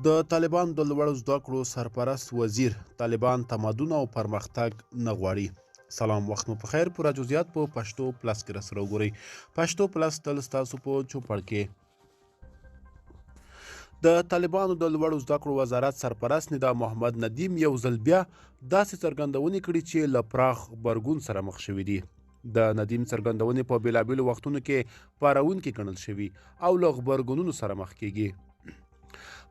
د طالبانو د لوړو زده کړو سرپرست وزیر طالبان تمدن او پرمختګ نه غواړي. سلام، وخت مو په خیر. پوره جزئیات په پښتو پلس کې راسره وګورئ. پښتو پلس تل ستاسو په چوپړ کې. د طالبانو د لوړو زده کړو وزارت سرپرست ندا محمد ندیم یو ځل بیا داسې څرګندونې کړي چې له پراخ غبرګون سره مخ شوي دي. د ندیم څرګندونې په بېلابېلو وختونو کې پارونکي ګڼل شوي او له غبرګونونو سره مخ کیږي.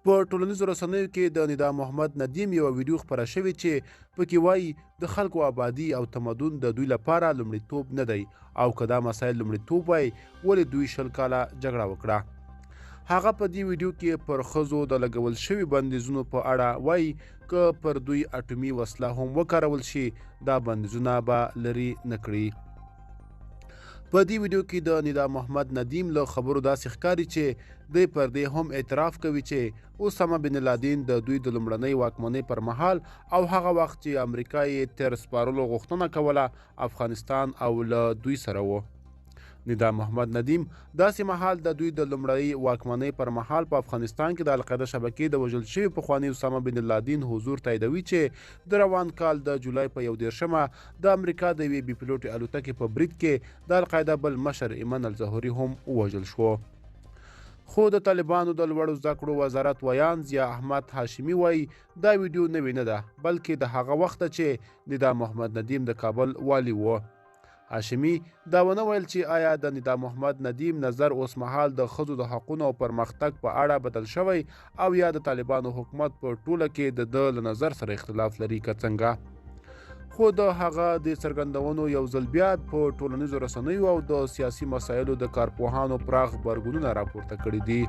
په ټولنیزو رسنیو کې د ندا محمد ندیم یو ویډیو خپره شوې چې پکې وایي د خلکو آبادي او تمدن د دوی لپاره لومړیتوب نه دی، او که دا مسایل لومړیتوب وای ولې دوی 20 کاله جګړه وکړه. هغه په دې ویډیو کې پر ښځو د لګول شوي بندیزونو په اړه وایي که پر دوی اټومي وسله هم وکارول شي دا بندیزونه به لرې نه کړي. په دې ویډیو کې د ندا محمد ندیم له خبرو داسې ښکاري چې دی پر دې هم اعتراف کوي چې اسامه بن لادن د دوی د لومړنۍ واکمنۍ پر مهال او هغه وخت چې امریکا یې تر سپارلو غوښتنه کوله افغانستان او له دوی سره و. ندا محمد ندیم داسې مهال د دوی د لومړنۍ واکمنۍ پر مهال په افغانستان کې د القاعده شبکې د وژل شوي پخواني اسامه بن لادن حضور تاییدوي چې د روان کال د جولای په 11 د امریکا د یوې بې پیلوټې الوتکې په برید کې د القاعده بل مشر ایمن الظهوري هم ووژل شو. خو د طالبانو د لوړو زده کړو وزارت ویان ضیا احمد هاشمي وایي دا ویډیو نوې نه ده، بلکې د هغه وخته چې ندا محمد ندیم د کابل والي و. هاشمي دا ونه ویل چې آیا د ندا محمد ندیم نظر اوس مهال د ښځو د حقونو او پرمختګ په اړه بدل شوی او یا د طالبانو حکومت په ټوله کې د ده له نظر سره اختلاف لري که څنګه. خو د هغه د څرګندونو یو ځل بیا په ټولنیزو رسنیو او د سیاسي مسایلو د کارپوهانو پراخ غبرګونونه راپورته کړي دي.